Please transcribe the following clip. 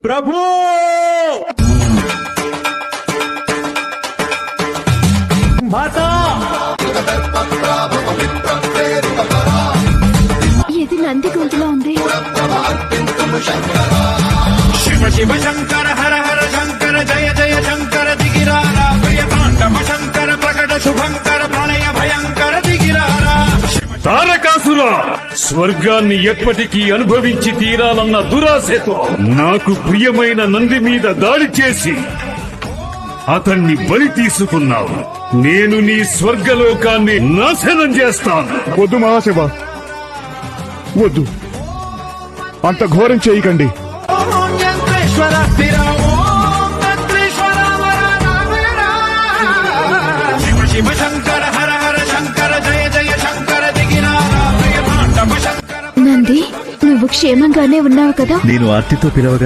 ప్రభు మాతా ఇది నంది గొంతులో ఉంది. శివ శివ శంకర హర హర శంకర జయ జయ శంకర దిగిరారా ప్రియ తాండవ శంకర ప్రకట శుభంకర ప్రళయ భయంకర దిగిరారా. తారకాసుర, స్వర్గాన్ని ఎప్పటికీ అనుభవించి తీరాలన్న దురాశతో నాకు ప్రియమైన నంది మీద దాడి చేసి అతన్ని బలి తీసుకున్నావు. నేను నీ స్వర్గలోకాన్ని నాశనం చేస్తాను. వద్దు మహాశివ, వద్దు, అంత ఘోరం చేయకండి. ఓం యంత్రేశ్వర స్థిర ఓం తంత్రేశ్వర వరదావేరా. శివ శివ శంకర హర హర శంకర జయ జయ శంకర దిగిరారా ప్రియ తాండవ శంకర. నంది, నువ్వు క్షేమంగానే ఉన్నావు కదా? నేను ఆర్తితో పిలవగా